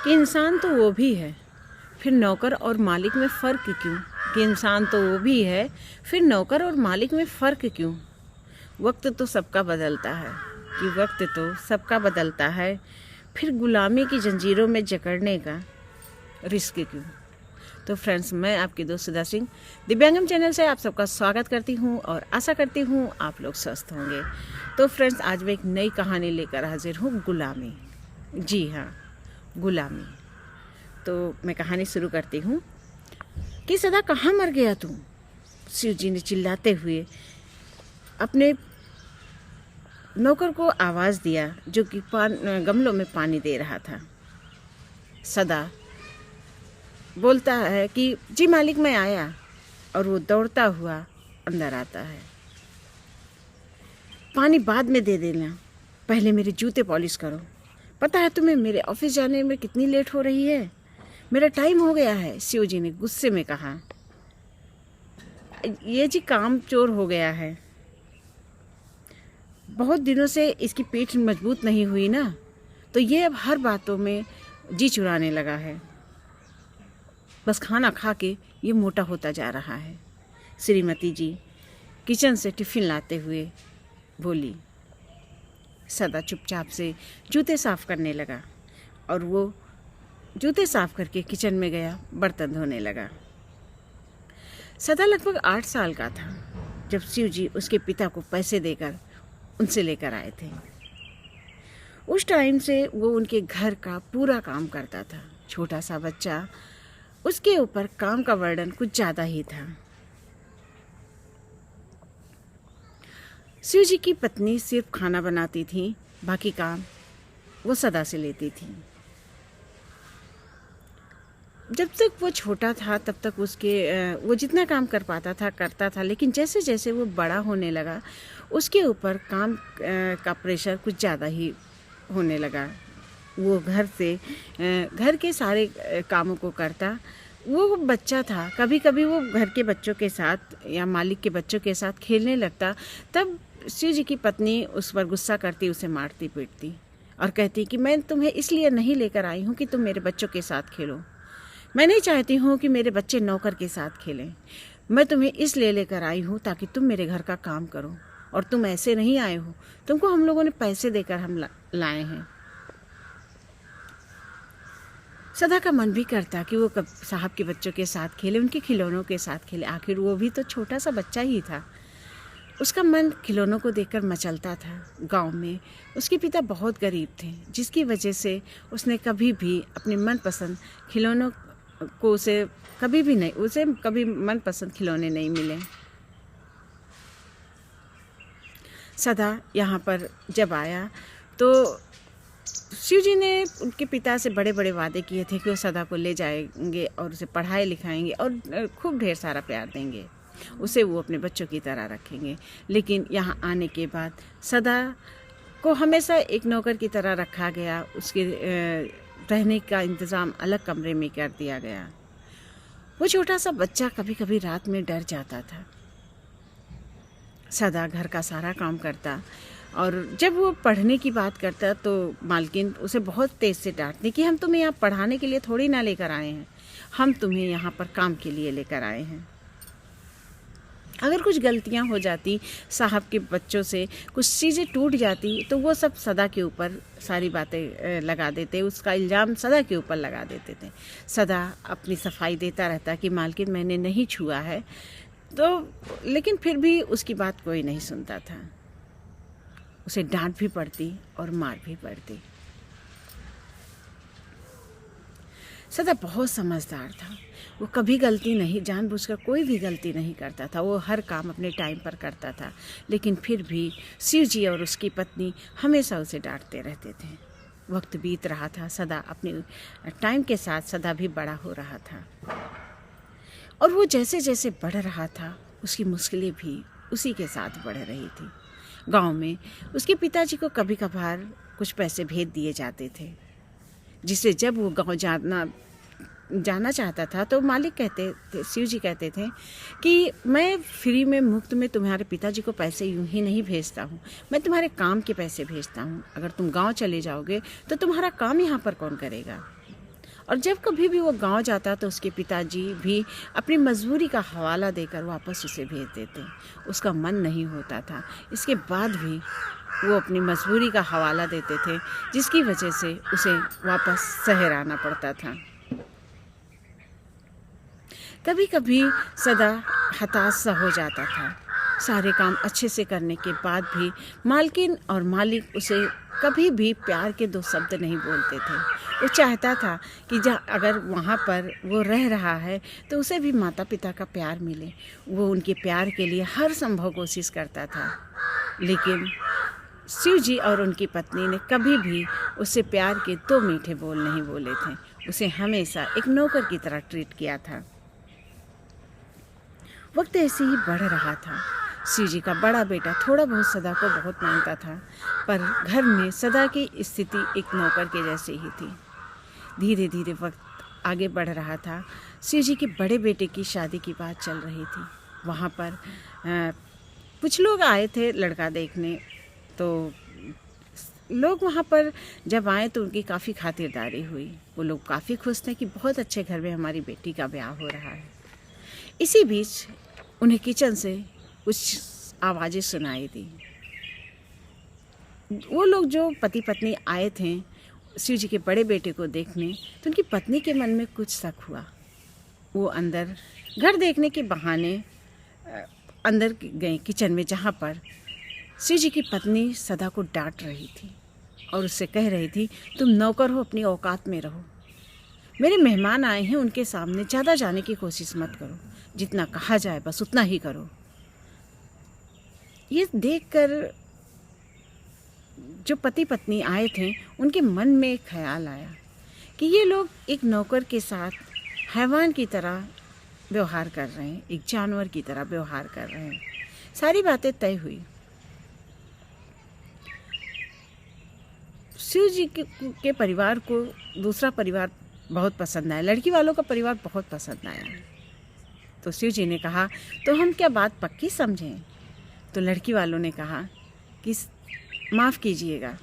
कि इंसान तो वो भी है, फिर नौकर और मालिक में फ़र्क क्यों? कि इंसान तो वो भी है, फिर नौकर और मालिक में फ़र्क क्यों? वक्त तो सबका बदलता है, कि वक्त तो सबका बदलता है, फिर गुलामी की जंजीरों में जकड़ने का रिस्क क्यों? तो फ्रेंड्स, मैं आपकी दोस्त सुधा सिंह दिव्यांगम चैनल से आप सबका स्वागत करती हूँ और आशा करती हूँ आप लोग स्वस्थ होंगे। तो फ्रेंड्स, आज मैं एक नई कहानी लेकर हाजिर हूँ, गुलामी। जी हाँ, गुलामी। तो मैं कहानी शुरू करती हूँ कि सदा कहाँ मर गया तू? शिव जी ने चिल्लाते हुए अपने नौकर को आवाज़ दिया, जो कि गमलों में पानी दे रहा था। सदा बोलता है कि जी मालिक, मैं आया, और वो दौड़ता हुआ अंदर आता है। पानी बाद में दे देना, पहले मेरे जूते पॉलिश करो। पता है तुम्हें मेरे ऑफिस जाने में कितनी लेट हो रही है? मेरा टाइम हो गया है, शिव जी ने गुस्से में कहा। ये जी काम चोर हो गया है, बहुत दिनों से इसकी पीठ मजबूत नहीं हुई ना, तो ये अब हर बातों में जी चुराने लगा है। बस खाना खा के ये मोटा होता जा रहा है। श्रीमती जी किचन से टिफ़िन लाते हुए बोली। सदा चुपचाप से जूते साफ करने लगा और वो जूते साफ करके किचन में गया, बर्तन धोने लगा। सदा लगभग 8 साल का था जब शिव जी उसके पिता को पैसे देकर उनसे लेकर आए थे। उस टाइम से वो उनके घर का पूरा काम करता था। छोटा सा बच्चा, उसके ऊपर काम का बर्डन कुछ ज़्यादा ही था। शिव जी की पत्नी सिर्फ खाना बनाती थी, बाकी काम वो सदा से लेती थी। जब तक वो छोटा था तब तक वो जितना काम कर पाता था करता था, लेकिन जैसे जैसे वो बड़ा होने लगा उसके ऊपर काम का प्रेशर कुछ ज़्यादा ही होने लगा। वो घर के सारे कामों को करता। वो बच्चा था, कभी कभी वो घर के बच्चों के साथ या मालिक के बच्चों के साथ खेलने लगता, तब शिव जी की पत्नी उस पर गुस्सा करती, उसे मारती पीटती और कहती कि मैं तुम्हें इसलिए नहीं लेकर आई हूँ कि तुम मेरे बच्चों के साथ खेलो। मैं नहीं चाहती हूँ कि मेरे बच्चे नौकर के साथ खेलें। मैं तुम्हें इसलिए लेकर आई हूँ ताकि तुम मेरे घर का काम करो, और तुम ऐसे नहीं आए हो, तुमको हम लोगों ने पैसे देकर हम लाए हैं। सदा का मन भी करता कि वो साहब के बच्चों के साथ खेले, उनके खिलौनों के साथ खेले। आखिर वो भी तो छोटा सा बच्चा ही था। उसका मन खिलौनों को देखकर मचलता था। गांव में उसके पिता बहुत गरीब थे, जिसकी वजह से उसने कभी भी अपने मनपसंद खिलौनों को उसे कभी मनपसंद खिलौने नहीं मिले। सदा यहाँ पर जब आया तो शिव जी ने उनके पिता से बड़े बड़े वादे किए थे कि वो सदा को ले जाएंगे और उसे पढ़ाई लिखाएंगे और खूब ढेर सारा प्यार देंगे, उसे वो अपने बच्चों की तरह रखेंगे। लेकिन यहाँ आने के बाद सदा को हमेशा एक नौकर की तरह रखा गया। उसके रहने का इंतज़ाम अलग कमरे में कर दिया गया। वो छोटा सा बच्चा कभी कभी रात में डर जाता था। सदा घर का सारा काम करता, और जब वो पढ़ने की बात करता तो मालकिन उसे बहुत तेज़ से डांटती कि हम तुम्हें यहाँ पढ़ाने के लिए थोड़ी ना लेकर आए हैं, हम तुम्हें यहाँ पर काम के लिए लेकर आए हैं। अगर कुछ गलतियाँ हो जाती, साहब के बच्चों से कुछ चीज़ें टूट जाती, तो वो सब सदा के ऊपर सारी बातें लगा देते, उसका इल्ज़ाम सदा के ऊपर लगा देते थे। सदा अपनी सफाई देता रहता कि मालकिन मैंने नहीं छुआ है, तो लेकिन फिर भी उसकी बात कोई नहीं सुनता था। उसे डांट भी पड़ती और मार भी पड़ती। सदा बहुत समझदार था। वो कभी गलती नहीं, जानबूझकर कोई भी गलती नहीं करता था। वो हर काम अपने टाइम पर करता था, लेकिन फिर भी शिव जी और उसकी पत्नी हमेशा उसे डांटते रहते थे। वक्त बीत रहा था, सदा अपने टाइम के साथ सदा भी बड़ा हो रहा था, और वो जैसे जैसे बढ़ रहा था उसकी मुश्किलें भी उसी के साथ बढ़ रही थी। गांव में उसके पिताजी को कभी कभार कुछ पैसे भेज दिए जाते थे, जिससे जब वो गांव जाना चाहता था तो मालिक कहते थे, शिव जी कहते थे कि मैं फ्री में मुफ्त में तुम्हारे पिताजी को पैसे यूं ही नहीं भेजता हूँ, मैं तुम्हारे काम के पैसे भेजता हूँ। अगर तुम गांव चले जाओगे तो तुम्हारा काम यहाँ पर कौन करेगा? और जब कभी भी वो गांव जाता तो उसके पिताजी भी अपनी मजबूरी का हवाला देकर वापस उसे भेज देते। उसका मन नहीं होता था, इसके बाद भी वो अपनी मजबूरी का हवाला देते थे, जिसकी वजह से उसे वापस शहर आना पड़ता था। कभी कभी सदा हताश सा हो जाता था। सारे काम अच्छे से करने के बाद भी मालकिन और मालिक उसे कभी भी प्यार के 2 शब्द नहीं बोलते थे। वो चाहता था कि अगर वहाँ पर वो रह रहा है तो उसे भी माता पिता का प्यार मिले। वो उनके प्यार के लिए हर संभव कोशिश करता था, लेकिन शिव जी और उनकी पत्नी ने कभी भी उससे प्यार के 2 मीठे बोल नहीं बोले थे। उसे हमेशा एक नौकर की तरह ट्रीट किया था। वक्त ऐसे ही बढ़ रहा था। शिव जी का बड़ा बेटा थोड़ा बहुत सदा को बहुत मानता था, पर घर में सदा की स्थिति एक नौकर के जैसे ही थी। धीरे धीरे वक्त आगे बढ़ रहा था। शिव जी के बड़े बेटे की शादी की बात चल रही थी। वहाँ पर कुछ लोग आए थे लड़का देखने, तो लोग वहाँ पर जब आए तो उनकी काफ़ी खातिरदारी हुई। वो लोग काफ़ी खुश थे कि बहुत अच्छे घर में हमारी बेटी का ब्याह हो रहा है। इसी बीच उन्हें किचन से कुछ आवाज़ें सुनाई दी। वो लोग जो पति पत्नी आए थे शिव जी के बड़े बेटे को देखने, तो उनकी पत्नी के मन में कुछ शक हुआ। वो अंदर घर देखने के बहाने अंदर गए किचन में, जहाँ पर शिव जी की पत्नी सदा को डांट रही थी और उससे कह रही थी, तुम नौकर हो, अपनी औकात में रहो। मेरे मेहमान आए हैं, उनके सामने ज़्यादा जाने की कोशिश मत करो। जितना कहा जाए बस उतना ही करो। ये देखकर जो पति पत्नी आए थे उनके मन में एक ख्याल आया कि ये लोग एक नौकर के साथ हैवान की तरह व्यवहार कर रहे हैं, एक जानवर की तरह व्यवहार कर रहे हैं। सारी बातें तय हुई। शिव जी के परिवार को दूसरा परिवार बहुत पसंद आया, लड़की वालों का परिवार बहुत पसंद आया। तो शिव जी ने कहा, तो हम क्या बात पक्की समझें? तो लड़की वालों ने कहा कि माफ़ कीजिएगा,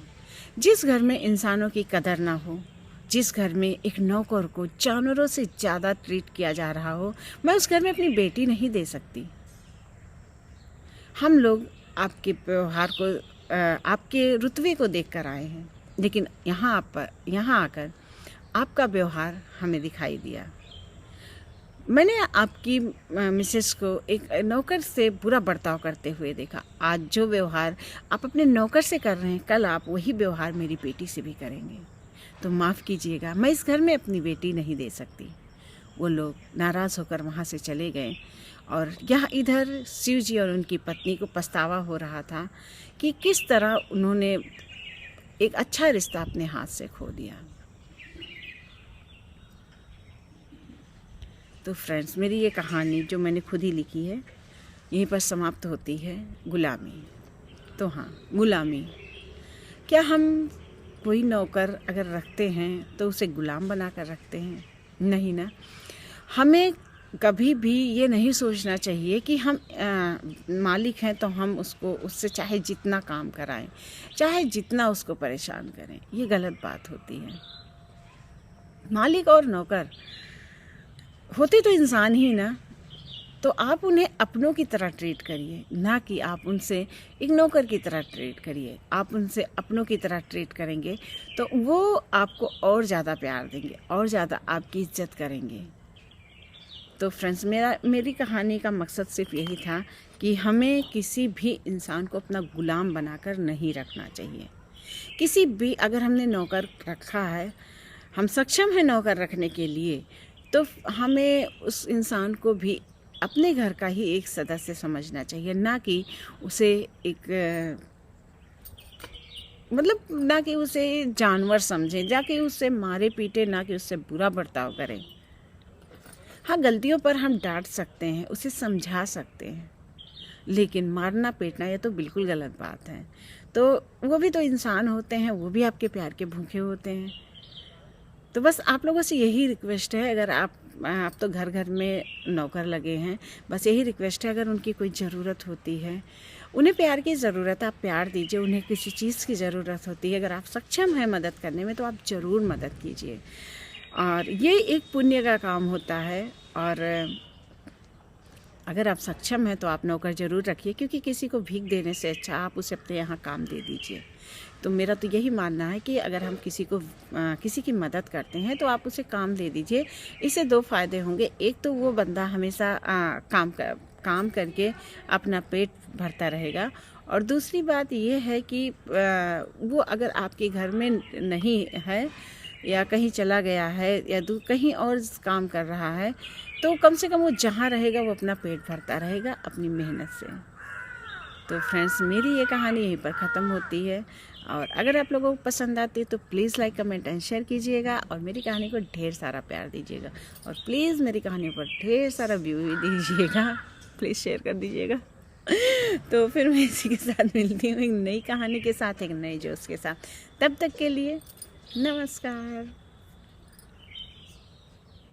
जिस घर में इंसानों की कदर ना हो, जिस घर में एक नौकर को जानवरों से ज़्यादा ट्रीट किया जा रहा हो, मैं उस घर में अपनी बेटी नहीं दे सकती। हम लोग आपके व्यवहार को, आपके रुतबे को देखकर आए हैं, लेकिन यहाँ आकर आपका व्यवहार हमें दिखाई दिया। मैंने आपकी मिसेस को एक नौकर से बुरा बर्ताव करते हुए देखा। आज जो व्यवहार आप अपने नौकर से कर रहे हैं, कल आप वही व्यवहार मेरी बेटी से भी करेंगे। तो माफ़ कीजिएगा, मैं इस घर में अपनी बेटी नहीं दे सकती। वो लोग नाराज़ होकर वहाँ से चले गए और यहाँ इधर शिव जी और उनकी पत्नी को पछतावा हो रहा था कि किस तरह उन्होंने एक अच्छा रिश्ता अपने हाथ से खो दिया। तो फ्रेंड्स, मेरी ये कहानी जो मैंने खुद ही लिखी है यहीं पर समाप्त होती है। गुलामी। तो हाँ, गुलामी। क्या हम कोई नौकर अगर रखते हैं तो उसे गुलाम बना कर रखते हैं? नहीं ना। हमें कभी भी ये नहीं सोचना चाहिए कि हम मालिक हैं तो हम उससे चाहे जितना काम कराएं, चाहे जितना उसको परेशान करें। ये गलत बात होती है। मालिक और नौकर होते तो इंसान ही ना, तो आप उन्हें अपनों की तरह ट्रीट करिए, ना कि आप उनसे एक नौकर की तरह ट्रीट करिए। आप उनसे अपनों की तरह ट्रीट करेंगे तो वो आपको और ज़्यादा प्यार देंगे और ज़्यादा आपकी इज्जत करेंगे। तो फ्रेंड्स, मेरी कहानी का मकसद सिर्फ यही था कि हमें किसी भी इंसान को अपना गुलाम बनाकर नहीं रखना चाहिए। किसी भी, अगर हमने नौकर रखा है, हम सक्षम हैं नौकर रखने के लिए, तो हमें उस इंसान को भी अपने घर का ही एक सदस्य समझना चाहिए, ना कि उसे ना कि उसे जानवर समझें, जाके उससे मारे पीटे, ना कि उससे बुरा बर्ताव करें। हाँ, गलतियों पर हम डांट सकते हैं, उसे समझा सकते हैं, लेकिन मारना पीटना ये तो बिल्कुल गलत बात है। तो वो भी तो इंसान होते हैं, वो भी आपके प्यार के भूखे होते हैं। तो बस आप लोगों से यही रिक्वेस्ट है, अगर आप तो घर घर में नौकर लगे हैं, बस यही रिक्वेस्ट है, अगर उनकी कोई ज़रूरत होती है, उन्हें प्यार की ज़रूरत है, आप प्यार दीजिए। उन्हें किसी चीज़ की ज़रूरत होती है, अगर आप सक्षम हैं मदद करने में, तो आप ज़रूर मदद कीजिए। और ये एक पुण्य का काम होता है। और अगर आप सक्षम हैं तो आप नौकर ज़रूर रखिए, क्योंकि किसी को भीख देने से अच्छा आप उसे अपने यहाँ काम दे दीजिए। तो मेरा तो यही मानना है कि अगर हम किसी की मदद करते हैं तो आप उसे काम दे दीजिए। इससे दो फ़ायदे होंगे। एक तो वो बंदा हमेशा काम करके अपना पेट भरता रहेगा, और दूसरी बात ये है कि वो अगर आपके घर में नहीं है या कहीं चला गया है या कहीं और काम कर रहा है, तो कम से कम वो जहाँ रहेगा वो अपना पेट भरता रहेगा अपनी मेहनत से। तो फ्रेंड्स, मेरी ये कहानी यहीं पर ख़त्म होती है। और अगर आप लोगों को पसंद आती है तो please like, comment and share कीजिएगा, और मेरी कहानी को ढेर सारा प्यार दीजिएगा, और प्लीज़ मेरी कहानी पर ढेर सारा व्यू भी दीजिएगा, प्लीज़ शेयर कर दीजिएगा। तो फिर मैं इसी के साथ मिलती हूँ एक नई कहानी के साथ, एक नए जोश के साथ। तब तक के लिए नमस्कार।